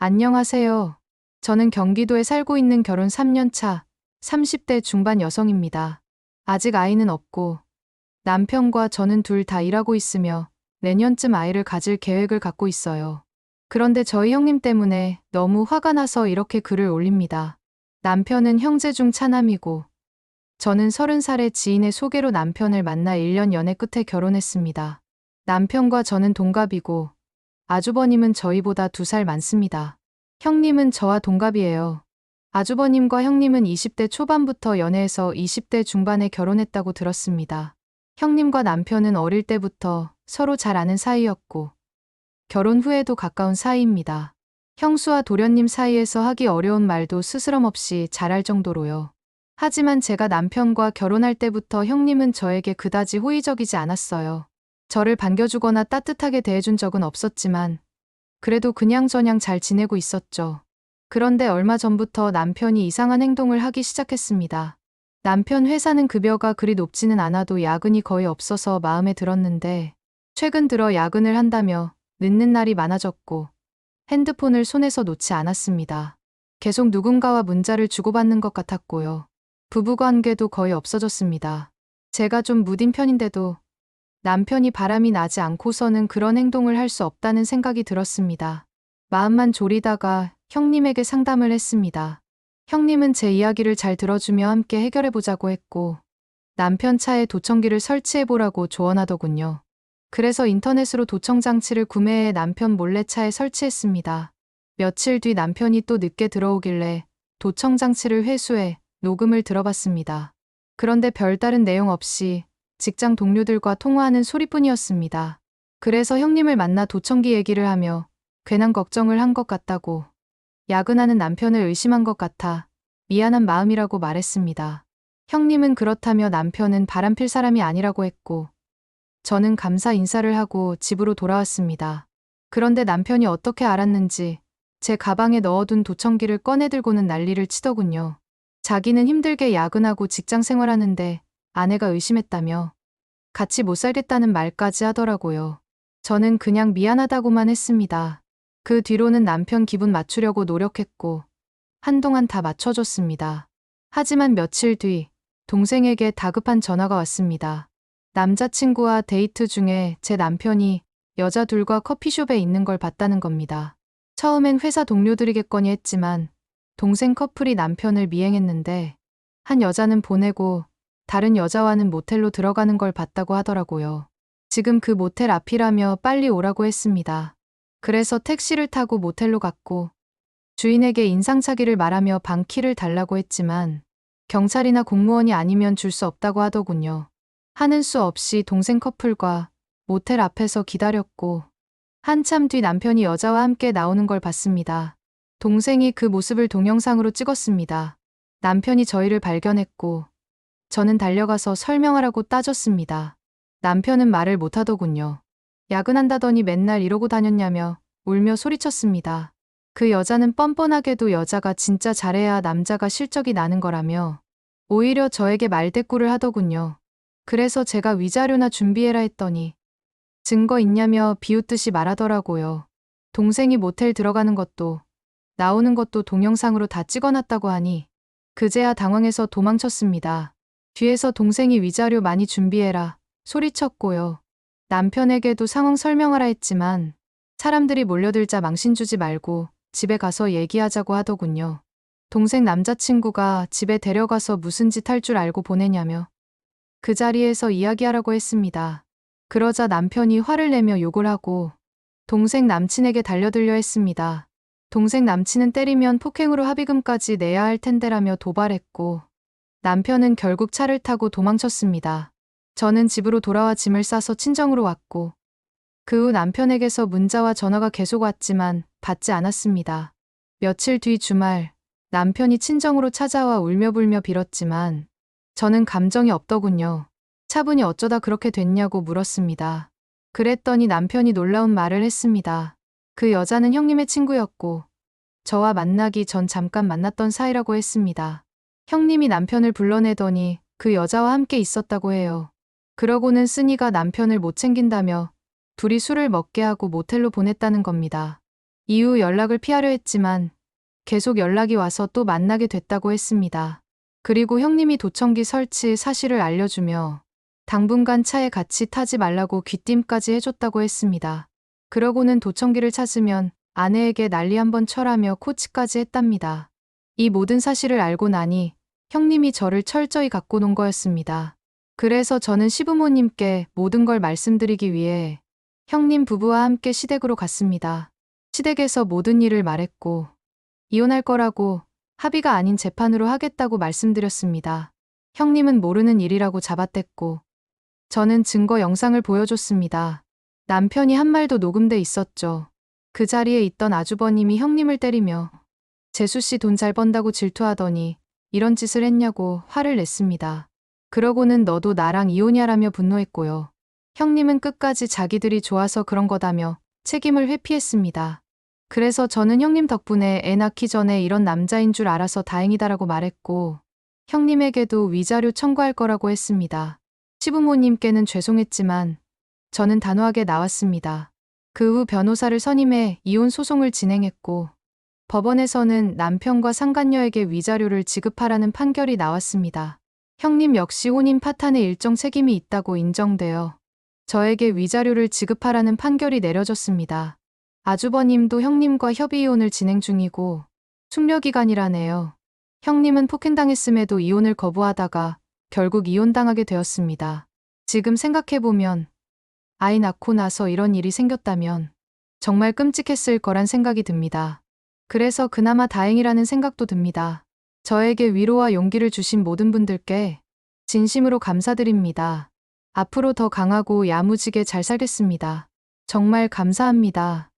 안녕하세요. 저는 경기도에 살고 있는 결혼 3년 차 30대 중반 여성입니다. 아직 아이는 없고 남편과 저는 둘 다 일하고 있으며 내년쯤 아이를 가질 계획을 갖고 있어요. 그런데 저희 형님 때문에 너무 화가 나서 이렇게 글을 올립니다. 남편은 형제 중 차남이고 저는 30살의 지인의 소개로 남편을 만나 1년 연애 끝에 결혼했습니다. 남편과 저는 동갑이고 아주버님은 저희보다 2살 많습니다. 형님은 저와 동갑이에요. 아주버님과 형님은 20대 초반부터 연애해서 20대 중반에 결혼했다고 들었습니다. 형님과 남편은 어릴 때부터 서로 잘 아는 사이였고 결혼 후에도 가까운 사이입니다. 형수와 도련님 사이에서 하기 어려운 말도 스스럼 없이 잘할 정도로요. 하지만 제가 남편과 결혼할 때부터 형님은 저에게 그다지 호의적이지 않았어요. 저를 반겨주거나 따뜻하게 대해준 적은 없었지만 그래도 그냥저냥 잘 지내고 있었죠. 그런데 얼마 전부터 남편이 이상한 행동을 하기 시작했습니다. 남편 회사는 급여가 그리 높지는 않아도 야근이 거의 없어서 마음에 들었는데 최근 들어 야근을 한다며 늦는 날이 많아졌고 핸드폰을 손에서 놓지 않았습니다. 계속 누군가와 문자를 주고받는 것 같았고요. 부부관계도 거의 없어졌습니다. 제가 좀 무딘 편인데도 남편이 바람이 나지 않고서는 그런 행동을 할 수 없다는 생각이 들었습니다. 마음만 졸이다가 형님에게 상담을 했습니다. 형님은 제 이야기를 잘 들어주며 함께 해결해보자고 했고 남편 차에 도청기를 설치해보라고 조언하더군요. 그래서 인터넷으로 도청 장치를 구매해 남편 몰래 차에 설치했습니다. 며칠 뒤 남편이 또 늦게 들어오길래 도청 장치를 회수해 녹음을 들어봤습니다. 그런데 별다른 내용 없이 직장 동료들과 통화하는 소리뿐이었습니다. 그래서 형님을 만나 도청기 얘기를 하며 괜한 걱정을 한 것 같다고 야근하는 남편을 의심한 것 같아 미안한 마음이라고 말했습니다. 형님은 그렇다며 남편은 바람필 사람이 아니라고 했고 저는 감사 인사를 하고 집으로 돌아왔습니다. 그런데 남편이 어떻게 알았는지 제 가방에 넣어둔 도청기를 꺼내 들고는 난리를 치더군요. 자기는 힘들게 야근하고 직장 생활하는데 아내가 의심했다며 같이 못 살겠다는 말까지 하더라고요. 저는 그냥 미안하다고만 했습니다. 그 뒤로는 남편 기분 맞추려고 노력했고 한동안 다 맞춰줬습니다. 하지만 며칠 뒤 동생에게 다급한 전화가 왔습니다. 남자친구와 데이트 중에 제 남편이 여자 둘과 커피숍에 있는 걸 봤다는 겁니다. 처음엔 회사 동료들이겠거니 했지만 동생 커플이 남편을 미행했는데 한 여자는 보내고 다른 여자와는 모텔로 들어가는 걸 봤다고 하더라고요. 지금 그 모텔 앞이라며 빨리 오라고 했습니다. 그래서 택시를 타고 모텔로 갔고 주인에게 인상착의를 말하며 방 키를 달라고 했지만 경찰이나 공무원이 아니면 줄 수 없다고 하더군요. 하는 수 없이 동생 커플과 모텔 앞에서 기다렸고 한참 뒤 남편이 여자와 함께 나오는 걸 봤습니다. 동생이 그 모습을 동영상으로 찍었습니다. 남편이 저희를 발견했고 저는 달려가서 설명하라고 따졌습니다. 남편은 말을 못하더군요. 야근한다더니 맨날 이러고 다녔냐며 울며 소리쳤습니다. 그 여자는 뻔뻔하게도 여자가 진짜 잘해야 남자가 실적이 나는 거라며 오히려 저에게 말대꾸를 하더군요. 그래서 제가 위자료나 준비해라 했더니 증거 있냐며 비웃듯이 말하더라고요. 동생이 모텔 들어가는 것도 나오는 것도 동영상으로 다 찍어놨다고 하니 그제야 당황해서 도망쳤습니다. 뒤에서 동생이 위자료 많이 준비해라 소리쳤고요. 남편에게도 상황 설명하라 했지만 사람들이 몰려들자 망신 주지 말고 집에 가서 얘기하자고 하더군요. 동생 남자친구가 집에 데려가서 무슨 짓 할 줄 알고 보내냐며 그 자리에서 이야기하라고 했습니다. 그러자 남편이 화를 내며 욕을 하고 동생 남친에게 달려들려 했습니다. 동생 남친은 때리면 폭행으로 합의금까지 내야 할 텐데라며 도발했고 남편은 결국 차를 타고 도망쳤습니다. 저는 집으로 돌아와 짐을 싸서 친정으로 왔고 그 후 남편에게서 문자와 전화가 계속 왔지만 받지 않았습니다. 며칠 뒤 주말 남편이 친정으로 찾아와 울며불며 빌었지만 저는 감정이 없더군요. 차분히 어쩌다 그렇게 됐냐고 물었습니다. 그랬더니 남편이 놀라운 말을 했습니다. 그 여자는 형님의 친구였고 저와 만나기 전 잠깐 만났던 사이라고 했습니다. 형님이 남편을 불러내더니 그 여자와 함께 있었다고 해요. 그러고는 쓴이가 남편을 못 챙긴다며 둘이 술을 먹게 하고 모텔로 보냈다는 겁니다. 이후 연락을 피하려 했지만 계속 연락이 와서 또 만나게 됐다고 했습니다. 그리고 형님이 도청기 설치 사실을 알려주며 당분간 차에 같이 타지 말라고 귀띔까지 해줬다고 했습니다. 그러고는 도청기를 찾으면 아내에게 난리 한번 쳐라며 코치까지 했답니다. 이 모든 사실을 알고 나니 형님이 저를 철저히 갖고 논 거였습니다. 그래서 저는 시부모님께 모든 걸 말씀드리기 위해 형님 부부와 함께 시댁으로 갔습니다. 시댁에서 모든 일을 말했고 이혼할 거라고 합의가 아닌 재판으로 하겠다고 말씀드렸습니다. 형님은 모르는 일이라고 잡아댔고 저는 증거 영상을 보여줬습니다. 남편이 한 말도 녹음돼 있었죠. 그 자리에 있던 아주버님이 형님을 때리며 재수 씨 돈 잘 번다고 질투하더니 이런 짓을 했냐고 화를 냈습니다. 그러고는 너도 나랑 이혼이야라며 분노했고요. 형님은 끝까지 자기들이 좋아서 그런 거다며 책임을 회피했습니다. 그래서 저는 형님 덕분에 애 낳기 전에 이런 남자인 줄 알아서 다행이다라고 말했고 형님에게도 위자료 청구할 거라고 했습니다. 시부모님께는 죄송했지만 저는 단호하게 나왔습니다. 그 후 변호사를 선임해 이혼 소송을 진행했고 법원에서는 남편과 상간녀에게 위자료를 지급하라는 판결이 나왔습니다. 형님 역시 혼인 파탄에 일정 책임이 있다고 인정되어 저에게 위자료를 지급하라는 판결이 내려졌습니다. 아주버님도 형님과 협의이혼을 진행 중이고 숙려기간이라네요. 형님은 폭행당했음에도 이혼을 거부하다가 결국 이혼당하게 되었습니다. 지금 생각해보면 아이 낳고 나서 이런 일이 생겼다면 정말 끔찍했을 거란 생각이 듭니다. 그래서 그나마 다행이라는 생각도 듭니다. 저에게 위로와 용기를 주신 모든 분들께 진심으로 감사드립니다. 앞으로 더 강하고 야무지게 잘 살겠습니다. 정말 감사합니다.